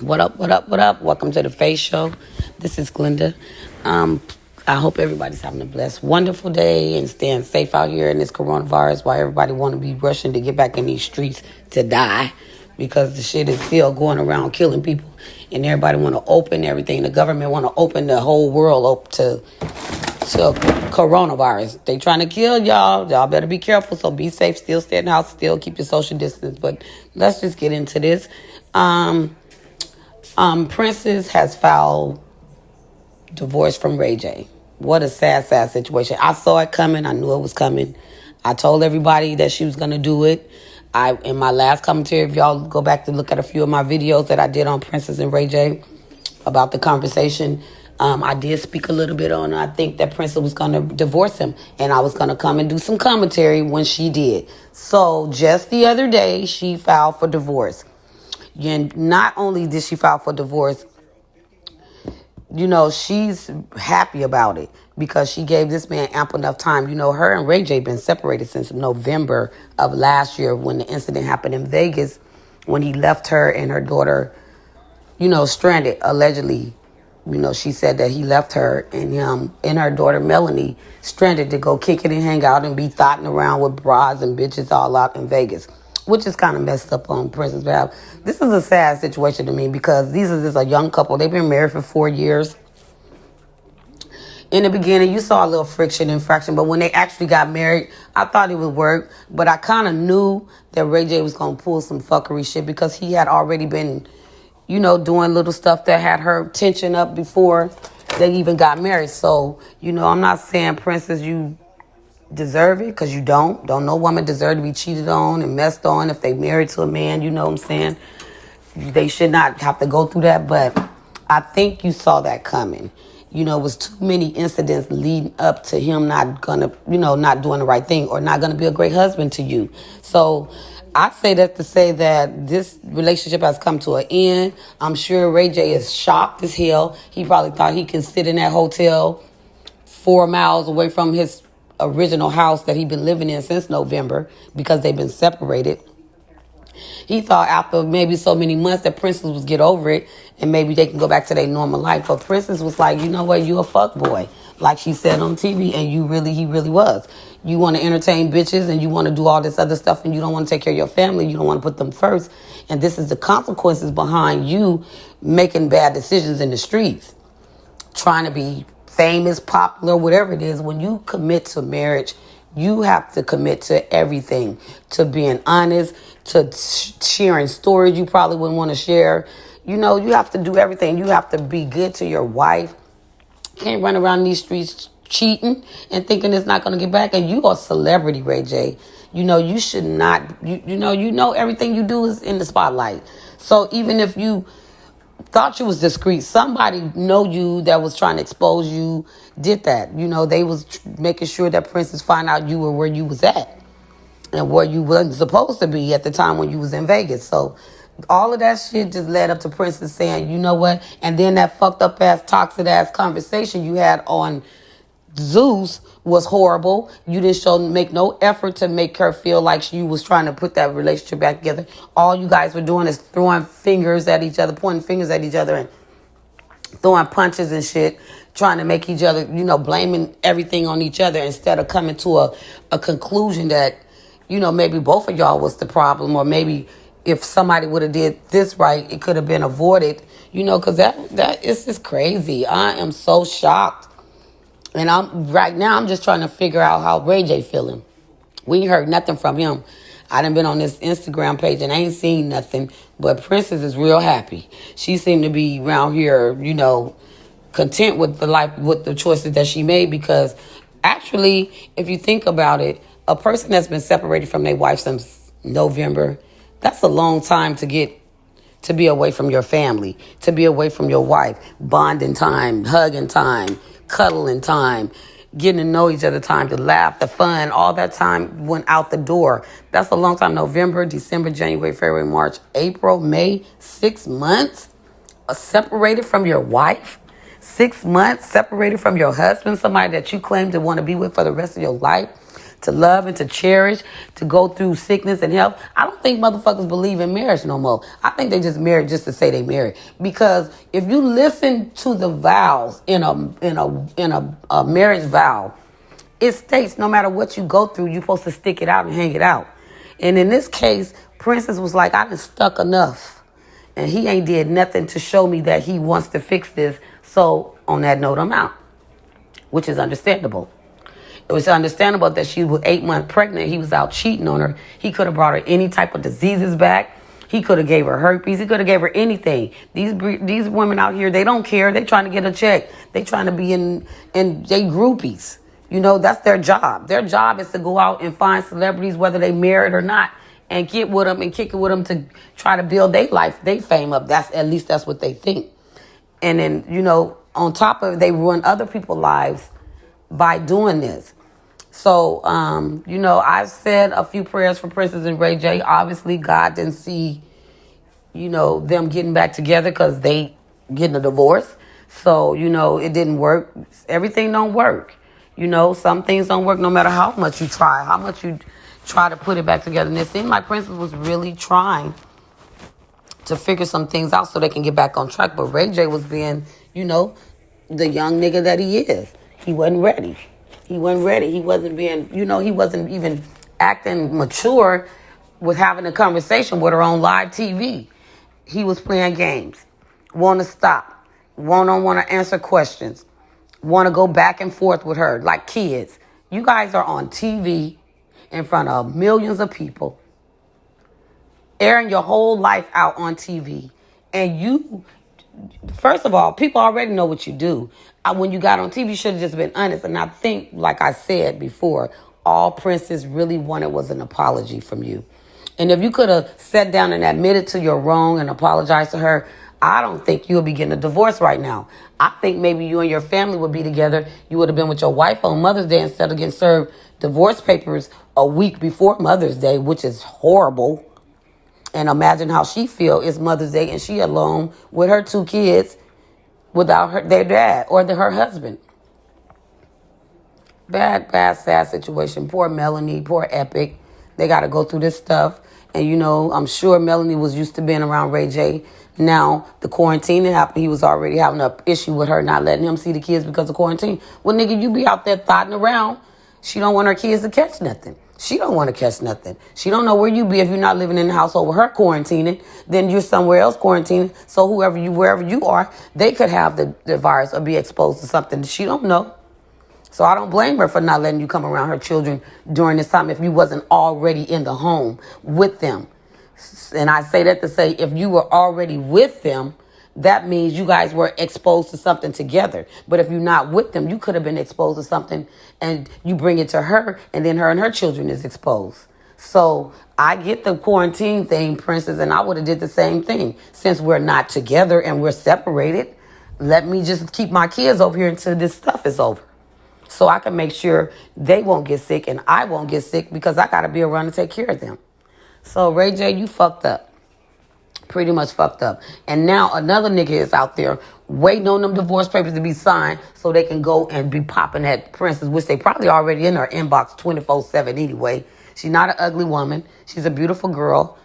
What up, what up, what up? Welcome to the Face Show. This is Glenda. I hope everybody's having a blessed, wonderful day and staying safe out here in this coronavirus while everybody want to be rushing to get back in these streets to die because the shit is still going around killing people and everybody want to open everything. The government want to open the whole world up to coronavirus. They trying to kill y'all. Y'all better be careful. So be safe. Still stay in the house. Still keep your social distance. But let's just get into this. Princess has filed divorce from Ray J. What a sad, sad situation. I saw it coming. I knew it was coming. I told everybody that she was going to do it. In my last commentary, if y'all go back to look at a few of my videos that I did on Princess and Ray J about the conversation, I did speak a little bit on, I think that Princess was going to divorce him. And I was going to come and do some commentary when she did. So just the other day, she filed for divorce. And not only did she file for divorce, she's happy about it because she gave this man ample enough time. Her and Ray J been separated since November of last year when the incident happened in Vegas when he left her and her daughter, stranded, allegedly. She said that he left her and him and her daughter Melanie stranded to go kick it and hang out and be thotting around with bras and bitches all out in Vegas, which is kind of messed up on Princess behalf. This is a sad situation to me because these is just a young couple. They've been married for 4 years. In the beginning, you saw a little friction and fraction, but when they actually got married, I thought it would work. But I kind of knew that Ray J was going to pull some fuckery shit because he had already been, doing little stuff that had her tension up before they even got married. So, I'm not saying, Princess, you deserve it, because you don't. No woman deserve to be cheated on and messed on if they married to a man, you know what I'm saying? They should not have to go through that, but I think you saw that coming. It was too many incidents leading up to him not gonna, not doing the right thing or not gonna be a great husband to you. So I say that to say that this relationship has come to an end. I'm sure Ray J is shocked as hell. He probably thought he can sit in that hotel 4 miles away from his original house that he'd been living in since November because they've been separated. He thought after maybe so many months that Princess would get over it and maybe they can go back to their normal life. But Princess was like, you know what, you a fuck boy, like she said on TV, and he really was. You want to entertain bitches and you want to do all this other stuff and you don't want to take care of your family. You don't want to put them first. And this is the consequences behind you making bad decisions in the streets, trying to be famous, popular, whatever it is. When you commit to marriage, you have to commit to everything, to being honest, to sharing stories you probably wouldn't want to share. You have to do everything. You have to be good to your wife. Can't run around these streets cheating and thinking it's not going to get back. And you are a celebrity, Ray J. You should not, everything you do is in the spotlight. So even if you thought you was discreet, somebody know you that was trying to expose you did that. They was making sure that Princess find out you were where you was at and where you wasn't supposed to be at the time when you was in Vegas. So all of that shit just led up to Princess saying, you know what? And then that fucked up ass, toxic ass conversation you had on Zeus was horrible. You didn't make no effort to make her feel like you was trying to put that relationship back together. All you guys were doing is throwing fingers at each other, pointing fingers at each other and throwing punches and shit, trying to make each other, blaming everything on each other instead of coming to a conclusion that, maybe both of y'all was the problem, or maybe if somebody would have did this right, it could have been avoided, because that is just crazy. I am so shocked. And I'm just trying to figure out how Ray J feeling. We ain't heard nothing from him. I done been on this Instagram page and I ain't seen nothing. But Princess is real happy. She seemed to be around here, content with the life, with the choices that she made. Because actually, if you think about it, a person that's been separated from their wife since November, that's a long time to be away from your family, to be away from your wife. Bonding time, hugging time, cuddling time, getting to know each other time, to laugh, the fun, all that time went out the door. That's a long time. November, December, January, February, March, April, May, 6 months separated from your wife. 6 months separated from your husband, somebody that you claim to want to be with for the rest of your life. to love and to cherish, to go through sickness and health. I don't think motherfuckers believe in marriage no more. I think they just married just to say they married. Because if you listen to the vows in a marriage vow, it states no matter what you go through, you're supposed to stick it out and hang it out. And in this case, Princess was like, I done stuck enough. And he ain't did nothing to show me that he wants to fix this. So on that note, I'm out. Which is understandable. It was understandable that she was 8 months pregnant. He was out cheating on her. He could have brought her any type of diseases back. He could have gave her herpes. He could have gave her anything. These women out here, they don't care. They trying to get a check. They trying to be in they groupies. You know, that's their job. Their job is to go out and find celebrities, whether they married or not, and get with them and kick it with them to try to build their life, their fame up. At least that's what they think. And then, you know, on top of it, they ruin other people's lives by doing this. So, you know, I've said a few prayers for Princess and Ray J. Obviously, God didn't see, you know, them getting back together because they getting a divorce. So, you know, it didn't work. Everything don't work. You know, some things don't work no matter how much you try, how much you try to put it back together. And it seemed like Princess was really trying to figure some things out so they can get back on track. But Ray J was being, you know, the young nigga that he is. He wasn't ready. He wasn't ready. He wasn't being, you know, he wasn't even acting mature with having a conversation with her on live TV. He was playing games. Want to stop. Want to answer questions. Want to go back and forth with her like kids. You guys are on TV in front of millions of people, airing your whole life out on TV. And you, first of all, people already know what you do. When you got on TV, you should have just been honest. And I think, like I said before, all Princess really wanted was an apology from you. And if you could have sat down and admitted to your wrong and apologized to her, I don't think you would be getting a divorce right now. I think maybe you and your family would be together. You would have been with your wife on Mother's Day instead of getting served divorce papers a week before Mother's Day, which is horrible. And imagine how she feel. It's Mother's Day and she alone with her 2 kids without their dad or her husband. Bad, sad situation. Poor Melanie, poor Epic. They got to go through this stuff. And, you know, I'm sure Melanie was used to being around Ray J. Now, the quarantine happened. He was already having an issue with her not letting him see the kids because of quarantine. Well, nigga, you be out there thotting around. She don't want her kids to catch nothing. She don't want to catch nothing. She don't know where you be if you're not living in the household with her quarantining. Then you're somewhere else quarantining. So wherever you are, they could have the virus or be exposed to something that she don't know. So I don't blame her for not letting you come around her children during this time if you wasn't already in the home with them. And I say that to say if you were already with them, that means you guys were exposed to something together. But if you're not with them, you could have been exposed to something and you bring it to her and then her and her children is exposed. So I get the quarantine thing, Princess, and I would have did the same thing. Since we're not together and we're separated, let me just keep my kids over here until this stuff is over. So I can make sure they won't get sick and I won't get sick because I got to be around to take care of them. So Ray J, you fucked up. Pretty much fucked up. And now another nigga is out there waiting on them divorce papers to be signed so they can go and be popping at Princess, which they probably already in her inbox 24/7 anyway. She's not an ugly woman. She's a beautiful girl.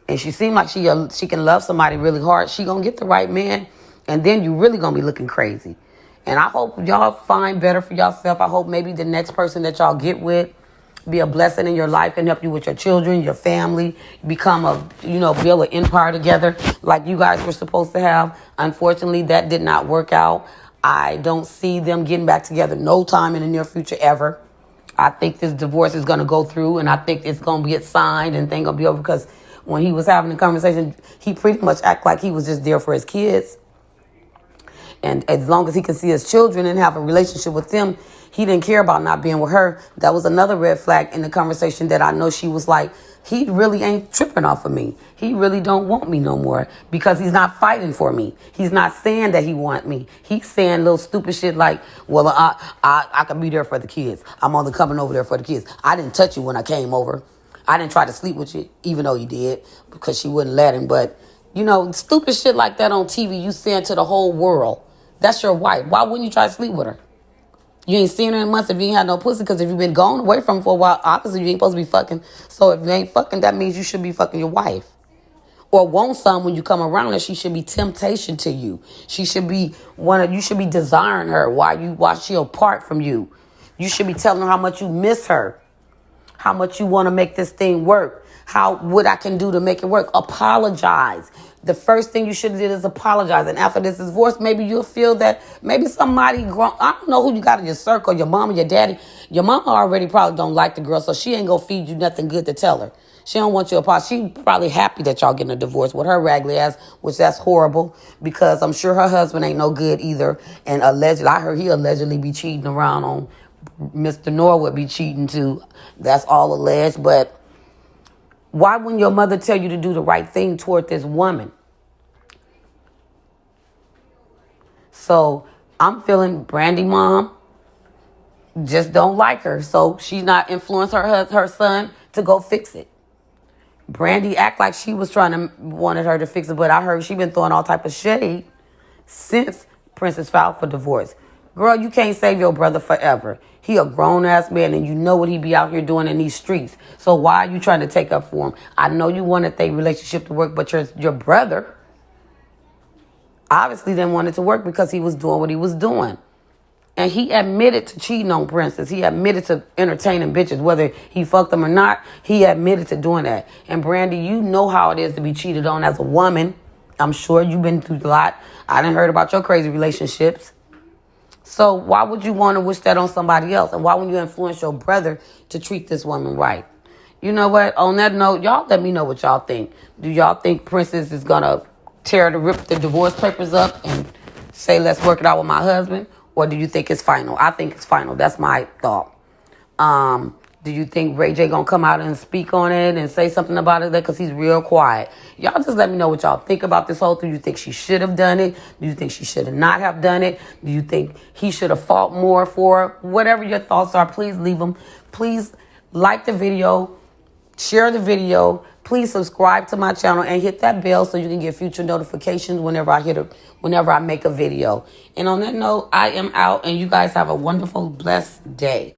And she seems like she can love somebody really hard. She gonna get the right man. And then you really gonna be looking crazy. And I hope y'all find better for yourself. I hope maybe the next person that y'all get with be a blessing in your life and help you with your children, your family, become build an empire together like you guys were supposed to have. Unfortunately, that did not work out. I don't see them getting back together no time in the near future ever. I think this divorce is going to go through and I think it's going to get signed and things going to be over because when he was having a conversation, he pretty much acted like he was just there for his kids. And as long as he can see his children and have a relationship with them, he didn't care about not being with her. That was another red flag in the conversation that I know she was like, he really ain't tripping off of me. He really don't want me no more because he's not fighting for me. He's not saying that he want me. He's saying little stupid shit like, well, I can be there for the kids. I'm only coming over there for the kids. I didn't touch you when I came over. I didn't try to sleep with you, even though you did, because she wouldn't let him. But, stupid shit like that on TV, you saying to the whole world. That's your wife. Why wouldn't you try to sleep with her? You ain't seen her in months if you ain't had no pussy, because if you've been gone away from her for a while, obviously you ain't supposed to be fucking. So if you ain't fucking, that means you should be fucking your wife. Or want some when you come around her. She should be temptation to you. She should be you should be desiring her while she apart from you. You should be telling her how much you miss her. How much you want to make this thing work. What I can do to make it work. Apologize. The first thing you should have did is apologize. And after this divorce, maybe you'll feel that maybe somebody grown. I don't know who you got in your circle, your mama, your daddy. Your mama already probably don't like the girl, so she ain't gonna feed you nothing good to tell her. She don't want you to apologize. She probably happy that y'all getting a divorce with her raggedy ass, which that's horrible, because I'm sure her husband ain't no good either. And allegedly, I heard he allegedly be cheating around on Mr. Norwood, be cheating too. That's all alleged. But why wouldn't your mother tell you to do the right thing toward this woman? So I'm feeling Brandy mom just don't like her. So she's not influencing her son to go fix it. Brandy act like she was wanted her to fix it, but I heard she been throwing all type of shade since Princess filed for divorce. Girl, you can't save your brother forever. He a grown-ass man, and you know what he be out here doing in these streets. So why are you trying to take up for him? I know you wanted their relationship to work, but your brother obviously didn't want it to work because he was doing what he was doing. And he admitted to cheating on Princess. He admitted to entertaining bitches. Whether he fucked them or not, he admitted to doing that. And Brandy, you know how it is to be cheated on as a woman. I'm sure you've been through a lot. I done heard about your crazy relationships. So why would you want to wish that on somebody else? And why would you influence your brother to treat this woman right? You know what? On that note, y'all let me know what y'all think. Do y'all think Princess is going to rip the divorce papers up and say, let's work it out with my husband? Or do you think it's final? I think it's final. That's my thought. Do you think Ray J gonna come out and speak on it and say something about it? Because he's real quiet. Y'all just let me know what y'all think about this whole thing. Do you think she should have done it? Do you think she should have not have done it? Do you think he should have fought more for her? Whatever your thoughts are, please leave them. Please like the video, share the video. Please subscribe to my channel and hit that bell so you can get future notifications whenever I make a video. And on that note, I am out, and you guys have a wonderful, blessed day.